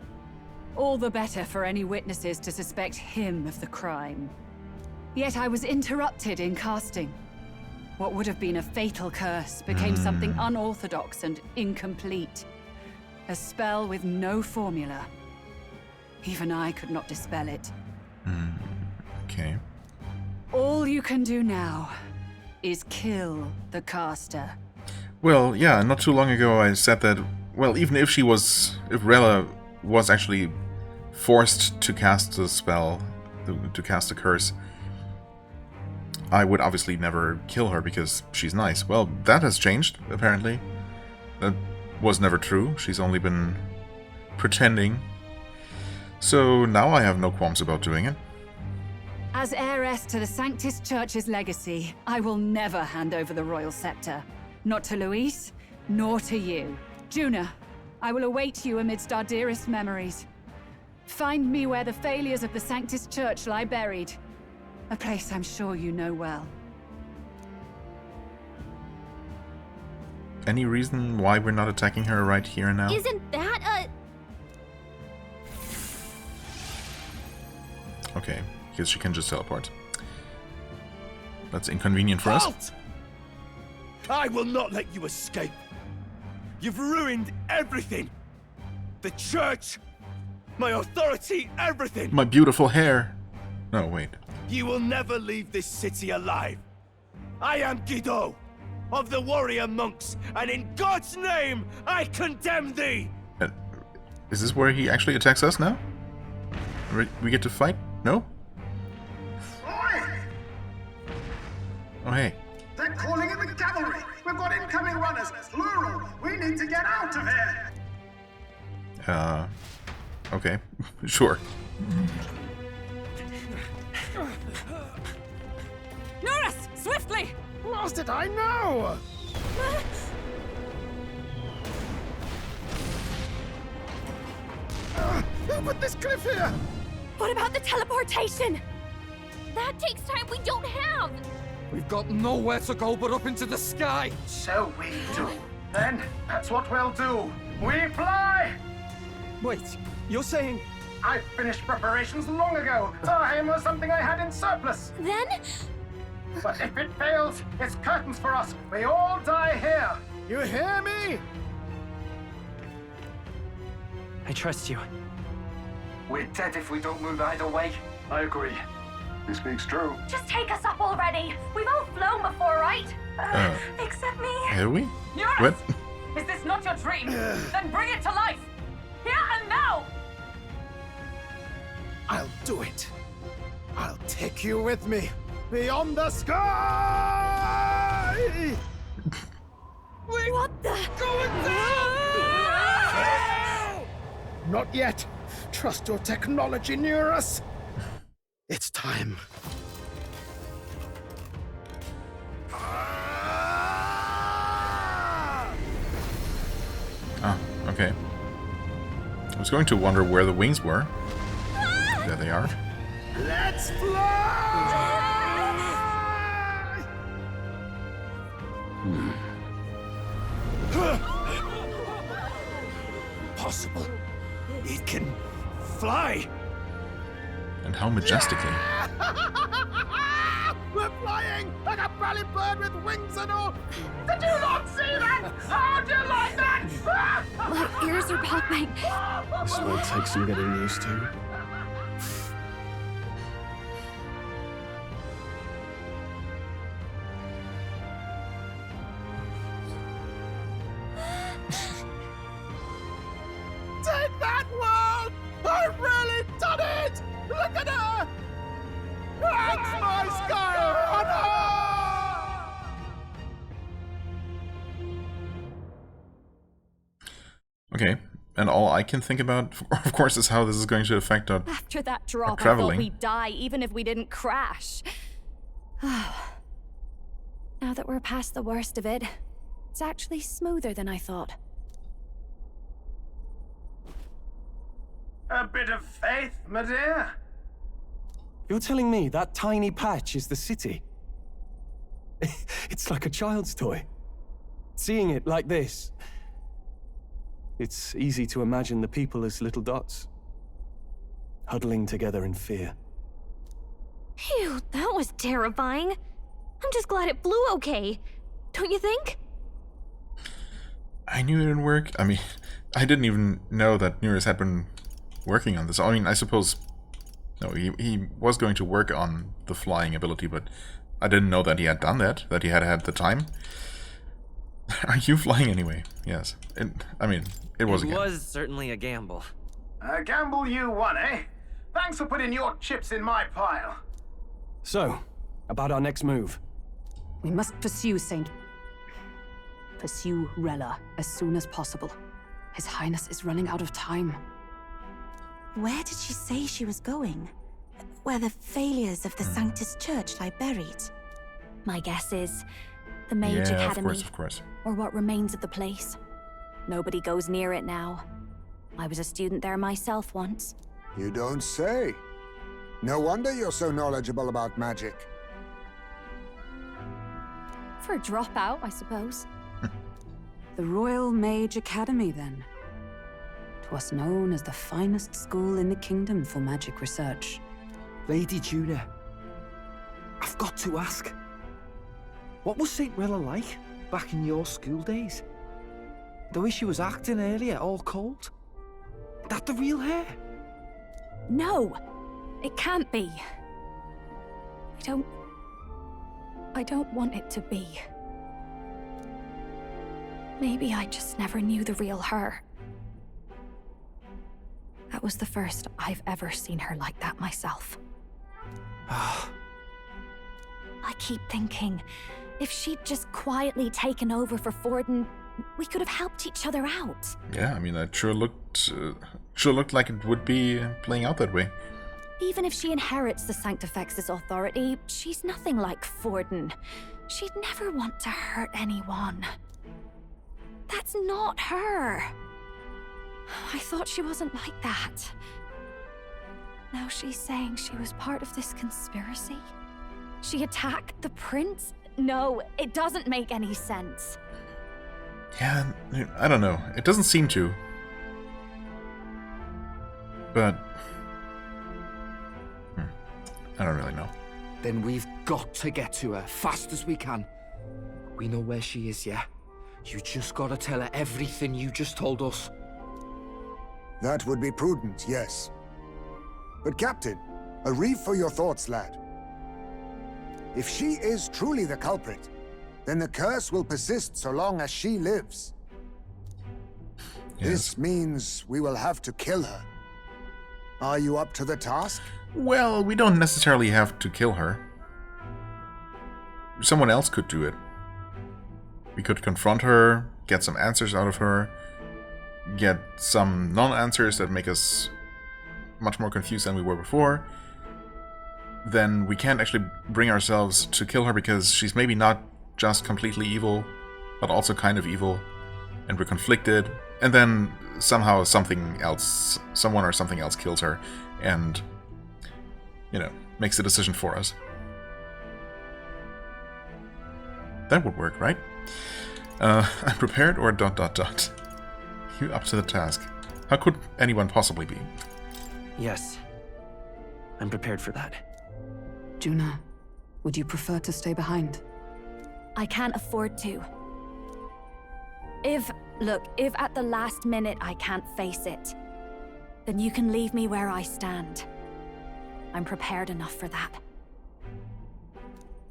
All the better for any witnesses to suspect him of the crime. Yet I was interrupted in casting. What would have been a fatal curse became something unorthodox and incomplete. A spell with no formula. Even I could not dispel it. Okay. All you can do now is kill the caster. Well, yeah, not too long ago I said that, well, even if if Rella was actually forced to cast the spell, to cast the curse, I would obviously never kill her because she's nice. Well, that has changed, apparently. That was never true. She's only been pretending. So now I have no qualms about doing it. As heiress to the Sanctus Church's legacy, I will never hand over the royal scepter. Not to Luis, nor to you. Juna, I will await you amidst our dearest memories. Find me where the failures of the Sanctus Church lie buried. A place I'm sure you know well. Any reason why we're not attacking her right here and now? Isn't that Okay, because she can just teleport. That's inconvenient for us. Halt! I will not let you escape. You've ruined everything. The church, my authority, everything. My beautiful hair. No, wait. You will never leave this city alive. I am Guido, of the warrior monks, and in God's name, I condemn thee! Is this where he actually attacks us now? We get to fight? No? Oh, hey. They're calling in the cavalry! We've got incoming runners, plural! We need to get out of here! Okay. Sure. Norris! Swiftly! Lost it, I know! Who put this cliff here? What about the teleportation? That takes time we don't have! We've got nowhere to go but up into the sky! So we do. Then, that's what we'll do. We fly! Wait, you're saying... I finished preparations long ago. Time was something I had in surplus. Then? But if it fails, it's curtains for us. We all die here. You hear me? I trust you. We're dead if we don't move either way. I agree. He speaks true. Just take us up already. We've all flown before, right? Except me. Have we? Norris! What? Is this not your dream? Then bring it to life! Here and now! I'll do it. I'll take you with me. Beyond the sky! What the? Going down! Not yet. Trust your technology near us. It's time. Ah, okay. I was going to wonder where the wings were. There they are. Let's fly! Impossible. It can fly. And how majestically. We're flying like a bally bird with wings and all. Did you not see that? How do you like that? My ears are popping. This will take some getting used to. I've really done it! Look at her! That's my sky Okay, and all I can think about, of course, is how this is going to affect our After that drop, I traveling. thought we'd die even if we didn't crash. Now that we're past the worst of it, it's actually smoother than I thought. A bit of faith, my dear. You're telling me that tiny patch is the city? It's like a child's toy. Seeing it like this, it's easy to imagine the people as little dots, huddling together in fear. Phew, that was terrifying. I'm just glad it flew okay. Don't you think? I knew it didn't work. I mean, I didn't even know that Nereus had been working on this. I mean, I suppose... No, he was going to work on the flying ability, but I didn't know that he had done that he had had the time. Are you flying anyway? Yes. I mean, it was a gamble. It was certainly a gamble. A gamble you won, eh? Thanks for putting your chips in my pile. So, about our next move. We must pursue Rella as soon as possible. His Highness is running out of time. Where did she say she was going? Where the failures of the Sanctus Church lie buried? My guess is the Mage Academy. Of course. Or what remains of the place. Nobody goes near it now. I was a student there myself once. You don't say. No wonder you're so knowledgeable about magic. For a dropout, I suppose. The Royal Mage Academy, then. 'Twas known as the finest school in the kingdom for magic research. Lady Juna, I've got to ask. What was St. Rella like back in your school days? The way she was acting earlier, all cold? That the real hair? No! It can't be. I don't want it to be. Maybe I just never knew the real her. That was the first I've ever seen her like that myself. I keep thinking, if she'd just quietly taken over for Forden, we could have helped each other out. Yeah, I mean, that sure looked like it would be playing out that way. Even if she inherits the Sanctifex's authority, she's nothing like Forden. She'd never want to hurt anyone. That's not her. I thought she wasn't like that. Now she's saying she was part of this conspiracy? She attacked the prince? No, it doesn't make any sense. Yeah, I don't know. It doesn't seem to. But... I don't really know. Then we've got to get to her fast as we can. We know where she is, yeah? You just gotta tell her everything you just told us. That would be prudent, yes. But Captain, a reef for your thoughts, lad. If she is truly the culprit, then the curse will persist so long as she lives. Yes. This means we will have to kill her. Are you up to the task? Well, we don't necessarily have to kill her. Someone else could do it. We could confront her, get some answers out of her, get some non-answers that make us much more confused than we were before. Then we can't actually bring ourselves to kill her because she's maybe not just completely evil, but also kind of evil, and we're conflicted. And then somehow someone or something else kills her, and, you know, makes the decision for us. That would work, right? I'm prepared or ... You up to the task. How could anyone possibly be? Yes. I'm prepared for that. Juna, would you prefer to stay behind? I can't afford to. If at the last minute I can't face it, then you can leave me where I stand. I'm prepared enough for that.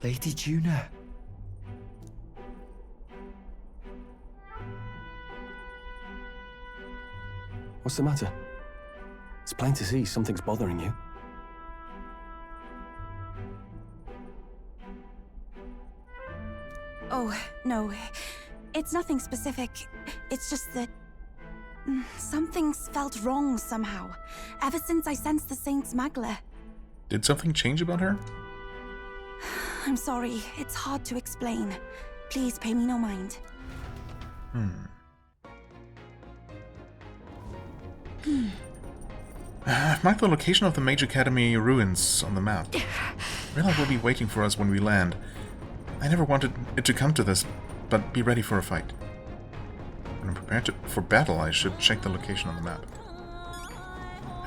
Lady Juna. What's the matter? It's plain to see something's bothering you. Oh, no. It's nothing specific. It's just that... something's felt wrong somehow. Ever since I sensed the Saint's Magla. Did something change about her? I'm sorry. It's hard to explain. Please pay me no mind. I've marked the location of the Mage Academy ruins on the map. Rilla will be waiting for us when we land. I never wanted it to come to this, but be ready for a fight. When I'm prepared for battle, I should check the location on the map.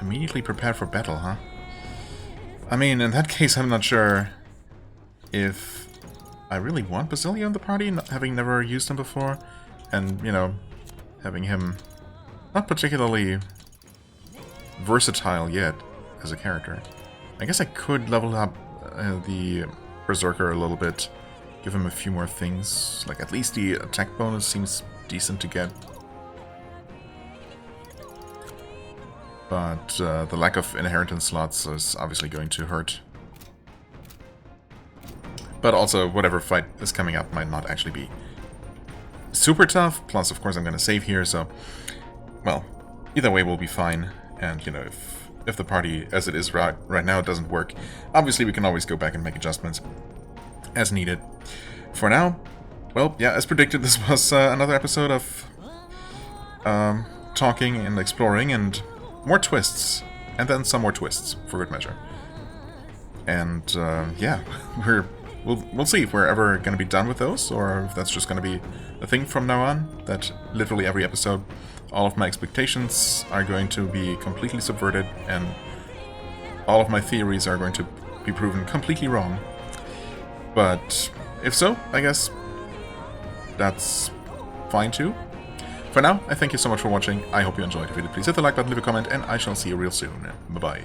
Immediately prepared for battle, huh? I mean, in that case, I'm not sure if I really want Basilio in the party, having never used him before, and, you know, having him not particularly versatile yet as a character. I guess I could level up the Berserker a little bit, give him a few more things, like at least the attack bonus seems decent to get. But the lack of inheritance slots is obviously going to hurt. But also, whatever fight is coming up might not actually be super tough. Plus, of course, I'm going to save here, so... Well, either way we'll be fine. And, you know, if the party, as it is right now, doesn't work, obviously we can always go back and make adjustments as needed. For now, well, yeah, as predicted, this was another episode of talking and exploring, and more twists, and then some more twists, for good measure. And, yeah, we'll see if we're ever going to be done with those, or if that's just going to be a thing from now on, that literally every episode, all of my expectations are going to be completely subverted, and all of my theories are going to be proven completely wrong. But if so, I guess that's fine too. For now, I thank you so much for watching. I hope you enjoyed. If you did, please hit the like button, leave a comment, and I shall see you real soon. Bye-bye.